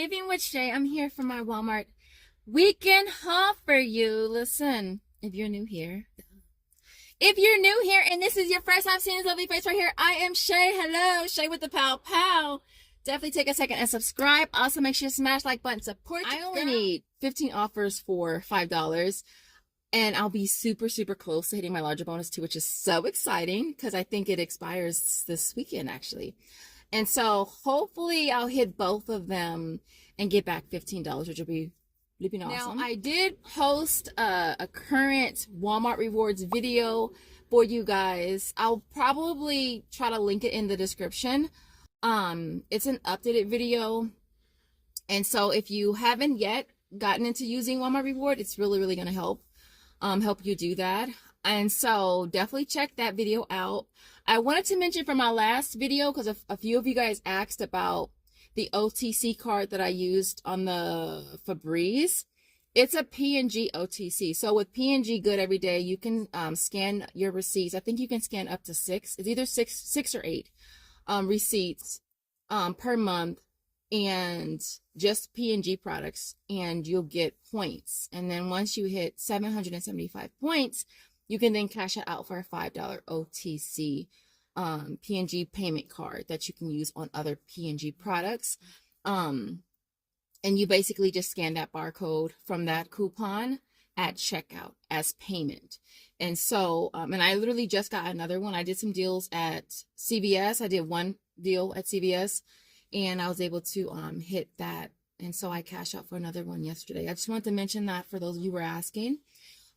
Saving with Shay. I'm here for my Walmart weekend haul for you. Listen, if you're new here and this is your first time seeing this lovely face right here, I am Shay. Hello, Shay with the pow pow. Definitely take a second and subscribe. Also, make sure you smash like button. Support. I only need 15 offers for $5. And I'll be super close to hitting my larger bonus too, which is so exciting because I think it expires this weekend actually. And so hopefully I'll hit both of them and get back $15, which will be flipping awesome. Now, I did post a current Walmart rewards video for you guys. I'll probably try to link it in the description. It's an updated video. And so if you haven't yet gotten into using Walmart reward, it's really going to help you do that. And so definitely check that video out. I wanted to mention from my last video, because a few of you guys asked about the OTC card that I used on the Febreze. It's a P&G OTC. So with P&G Good Every Day, you can scan your receipts. I think you can scan up to 6. It's either six or 8 receipts per month, and just P&G products, and you'll get points. And then once you hit 775 points, you can then cash it out for a $5 OTC P&G payment card that you can use on other P&G products. And you basically just scan that barcode from that coupon at checkout as payment. And so, and I literally just got another one. I did some deals at CVS. I did one deal at CVS, and I was able to hit that. And so I cashed out for another one yesterday. I just wanted to mention that for those of you who were asking.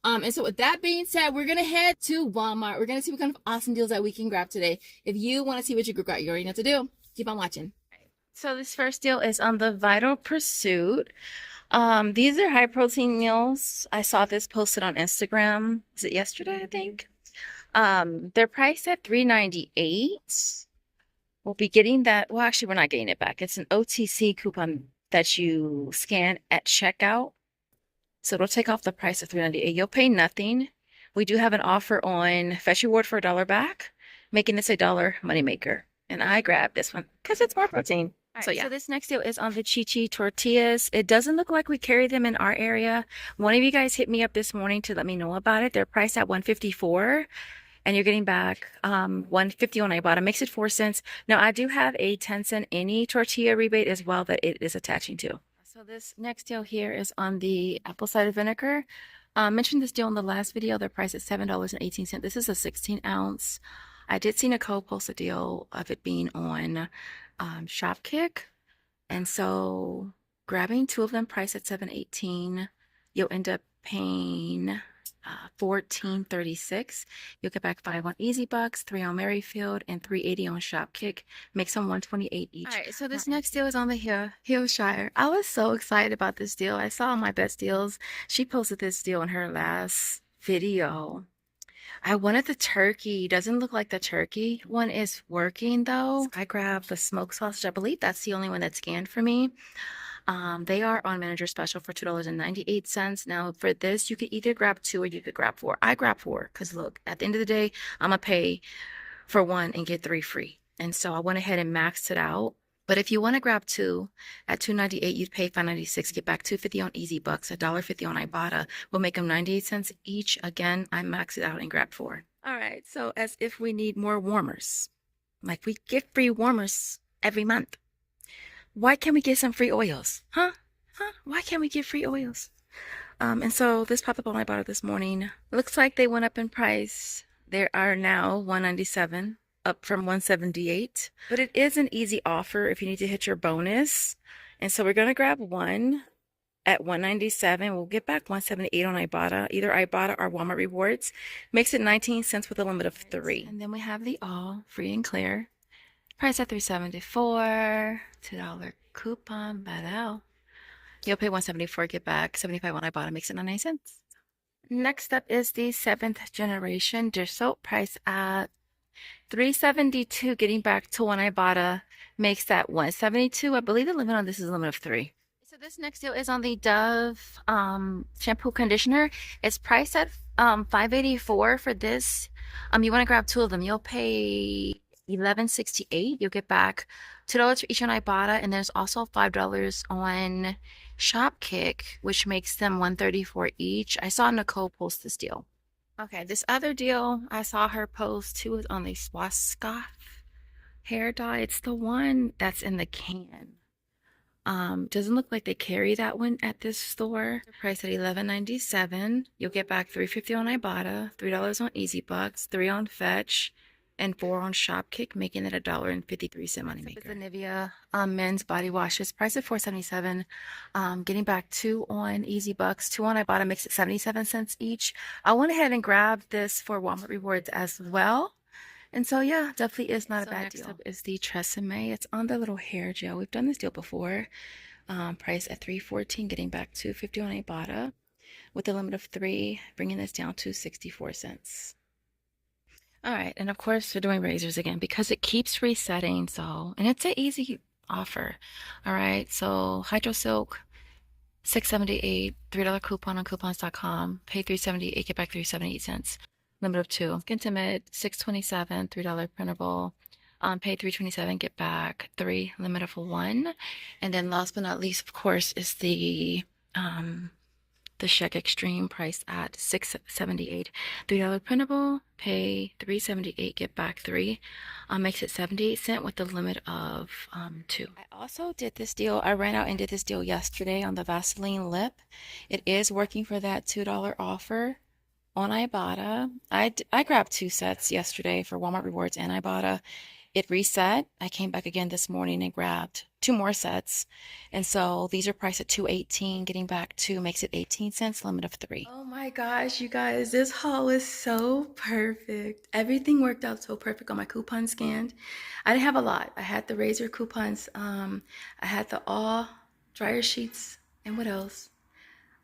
And so with that being said, we're going to head to Walmart. We're going to see what kind of awesome deals that we can grab today. If you want to see what you got, you already know what to do. Keep on watching. So this first deal is on the Vital Pursuit. These are high protein meals. I saw this posted on Instagram. Is it yesterday, I think? They're priced at $3.98. We'll be getting that. Well, actually, we're not getting it back. It's an OTC coupon that you scan at checkout. So it'll take off the price of $3.98. You'll pay nothing. We do have an offer on Fetch Reward for $1 back, making this a $1 moneymaker. And I grabbed this one because it's more protein. Right, so yeah. So this next deal is on the Chi tortillas. It doesn't look like we carry them in our area. One of you guys hit me up this morning to let me know about it. They're priced at $1.54. And you're getting back $1.50 on Ibotta. Makes it 4 cents. Now, I do have a 10-cent any tortilla rebate as well that it is attaching to. So this next deal here is on the apple cider vinegar. Mentioned this deal in the last video. They're priced at $7.18. This is a 16-ounce. I did see Nicole post a deal of it being on Shopkick. And so grabbing 2 of them priced at $7.18, you'll end up paying $14.36. You'll get back 5 on Easybucks, 3 on Merryfield, and $3.80 on Shopkick. Makes them $1.28 each. All right, so this next deal is on the Hillshire. I was so excited about this deal. I saw my best deals. She posted this deal in her last video. I wanted the turkey. Doesn't look like the turkey one is working though. I grabbed the smoked sausage. I believe that's the only one that scanned for me. They are on manager special for $2.98. Now for this, you could either grab 2 or you could grab 4. I grab 4 because look, at the end of the day, I'm gonna pay for 1 and get 3 free. And so I went ahead and maxed it out. But if you want to grab 2 at $2.98, you'd pay $5.96, get back $2.50 on Easybucks, $1.50 on Ibotta. We'll make them 98 cents each. Again, I maxed it out and grabbed 4. All right, so as if we need more warmers, like we get free warmers every month. Why can't we get some free oils? Huh? Why can't we get free oils? And so this popped up on Ibotta this morning. Looks like they went up in price. They are now $1.97. Up from $1.78, but it is an easy offer if you need to hit your bonus. And so we're going to grab 1 at $1.97. We'll get back $1.78 on Ibotta, either Ibotta or Walmart Rewards. Makes it 19 cents with a limit of 3. And then we have the all free and clear, price at $3.74, $2 coupon, badao. You'll pay $1.74, get back $75 on Ibotta, makes it 99 cents. Next up is the 7th generation dish soap, price at $3.72, getting back to 1 Ibotta makes that $1.72. I believe the limit on this is a limit of 3. So this next deal is on the Dove shampoo conditioner. It's priced at $5.84 for this. You want to grab 2 of them. You'll pay $11.68. You'll get back $2 for each on Ibotta, and there's also $5 on Shopkick, which makes them $134 each. I saw Nicole post this deal. Okay, this other deal I saw her post too is on the Swagbucks hair dye. It's the one that's in the can. Doesn't look like they carry that one at this store. They're priced at $11.97. You'll get back $3.50 on Ibotta, $3 on Easybucks, $3 on Fetch, and $4 on Shopkick, making it $1.53 moneymaker. It's the Nivea men's body washes, priced at $4.77. Getting back $2 on Easybucks, $2 on Ibotta makes it 77 cents each. I went ahead and grabbed this for Walmart Rewards as well. And so, yeah, definitely is not a bad deal. Next up is the Tresemme. It's on the little hair gel. We've done this deal before. Priced at $3.14, getting back $2.50 on Ibotta with a limit of 3, bringing this down to 64 cents. All right, and of course, we're doing razors again because it keeps resetting. So, and it's an easy offer. All right, so Hydro Silk, $6.78, $3 coupon on coupons.com. Pay $3.78, get back 3.78 cents. Limit of 2. Intimate, $6.27, $3 printable. Pay $3.27, get back 3. Limit of 1. And then last but not least, of course, is the Sheck Extreme, priced at $6.78. $3 printable. Pay $3.78, get back 3. Makes it 78 cents with the limit of 2. I also did this deal. I ran out and did this deal yesterday on the Vaseline lip. It is working for that $2 offer on Ibotta. I grabbed 2 sets yesterday for Walmart Rewards and Ibotta. It reset. I came back again this morning and grabbed 2 more sets. And so these are priced at $2.18. Getting back 2 makes it 18 cents, limit of 3. Oh my gosh, you guys, this haul is so perfect. Everything worked out so perfect on my coupon scan. I didn't have a lot. I had the razor coupons. I had the all dryer sheets. And what else?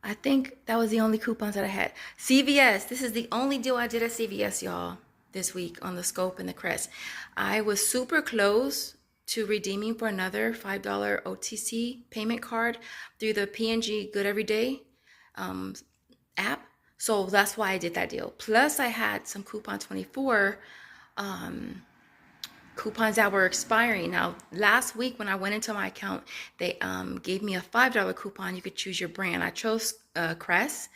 I think that was the only coupons that I had. CVS. This is the only deal I did at CVS, y'all, this week on the Scope and the Crest. I was super close to redeeming for another $5 OTC payment card through the P&G Good Everyday app. So that's why I did that deal. Plus, I had some Coupon 24 coupons that were expiring. Now, last week when I went into my account, they gave me a $5 coupon. You could choose your brand. I chose Crest.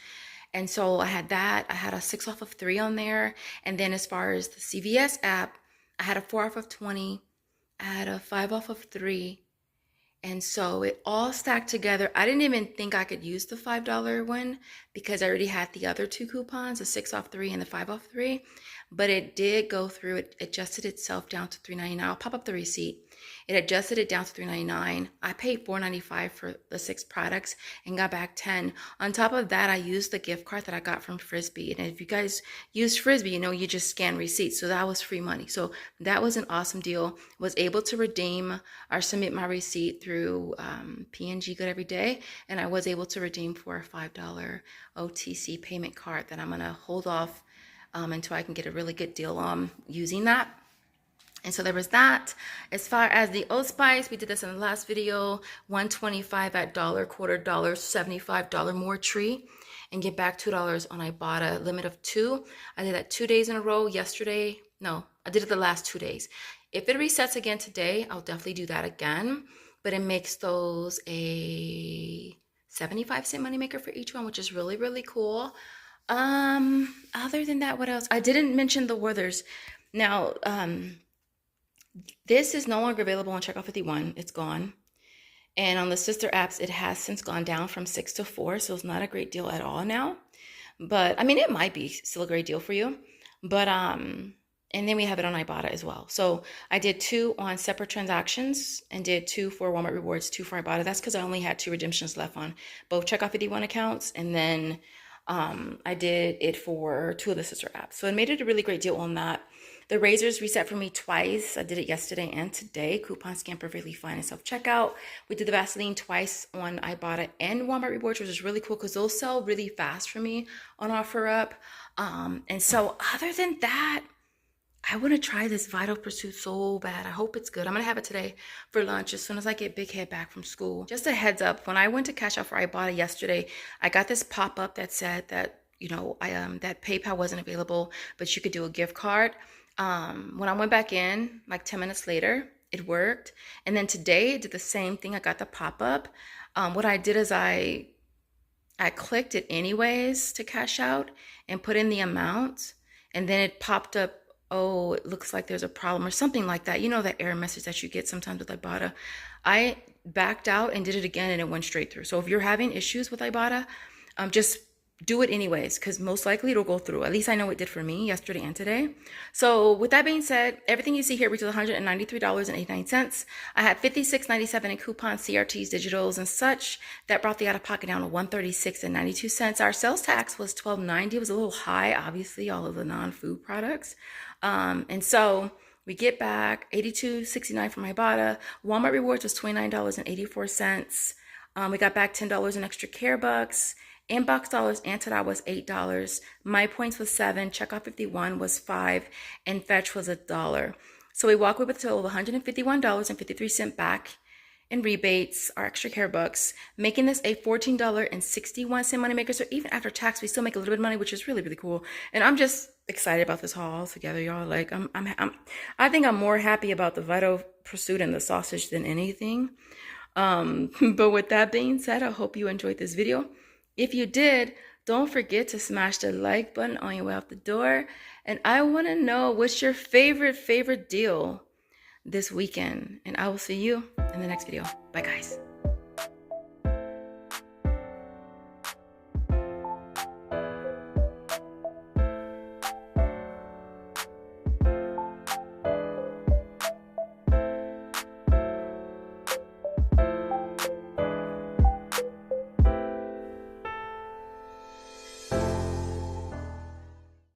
And so I had that. I had a 6 off of 3 on there. And then as far as the CVS app, I had a 4 off of 20. I had a 5 off of 3. And so it all stacked together. I didn't even think I could use the $5 one because I already had the other 2 coupons, the 6 off 3 and the 5 off 3. But it did go through. It adjusted itself down to $3.99. I'll pop up the receipt. It adjusted it down to $3.99. I paid $4.95 for the 6 products and got back 10. On top of that, I used the gift card that I got from Frisbee. And if you guys use Frisbee, you know you just scan receipts. So that was free money. So that was an awesome deal. Was able to redeem or submit my receipt through P&G Good Every Day. And I was able to redeem for a $5 OTC payment card that I'm going to hold off until I can get a really good deal on using that. And so there was that. As far as the Old Spice, we did this in the last video, $1.25 at $1, $1/4, $75 more tree, and get back $2 on Ibotta, limit of 2. I did that 2 days in a row. Yesterday, no, I did it the last 2 days. If it resets again today, I'll definitely do that again, but it makes those a 75-cent moneymaker for each one, which is really, really cool. Other than that, what else? I didn't mention the Withers. Now, this is no longer available on Checkout 51. It's gone. And on the sister apps, it has since gone down from 6 to 4. So it's not a great deal at all now. But I mean, it might be still a great deal for you. But, and then we have it on Ibotta as well. So I did 2 on separate transactions and did 2 for Walmart Rewards, 2 for Ibotta. That's because I only had 2 redemptions left on both Checkout 51 accounts. And then I did it for 2 of the sister apps. So it made it a really great deal on that. The razors reset for me twice. I did it yesterday and today. Coupon scan perfectly fine and self-checkout. We did the Vaseline twice on Ibotta and Walmart Rewards, which is really cool because those sell really fast for me on OfferUp. And so other than that, I want to try this Vital Pursuit so bad. I hope it's good. I'm going to have it today for lunch as soon as I get Big Head back from school. Just a heads up, when I went to cash out for Ibotta yesterday, I got this pop-up that said that, you know, that PayPal wasn't available, but you could do a gift card. When I went back in, like 10 minutes later, it worked. And then today it did the same thing. I got the pop-up. What I did is I clicked it anyways to cash out and put in the amount, and then it popped up, oh, it looks like there's a problem or something like that. You know, that error message that you get sometimes with Ibotta. I backed out and did it again, and it went straight through. So if you're having issues with Ibotta, just do it anyways, because most likely it'll go through. At least I know it did for me yesterday and today. So with that being said, everything you see here retails $193.89. I had $56.97 in coupons, CRTs, digitals, and such. That brought the out-of-pocket down to $136.92. Our sales tax was $12.90. It was a little high, obviously, all of the non-food products. And so we get back $82.69 from Ibotta. Walmart rewards was $29.84. We got back $10 in extra care bucks. Inbox dollars and to that was $8. My points was 7. Checkout 51 was 5, and fetch was $1. So we walk away with a total of $151.53 back in rebates, our extra care bucks, making this a $14.61 moneymaker. So even after tax, we still make a little bit of money, which is really, really cool. And I'm just excited about this haul altogether, y'all. Like I think I'm more happy about the Vital Pursuit and the sausage than anything. But with that being said, I hope you enjoyed this video. If you did, don't forget to smash the like button on your way out the door. And I want to know what's your favorite deal this weekend. And I will see you in the next video. Bye, guys.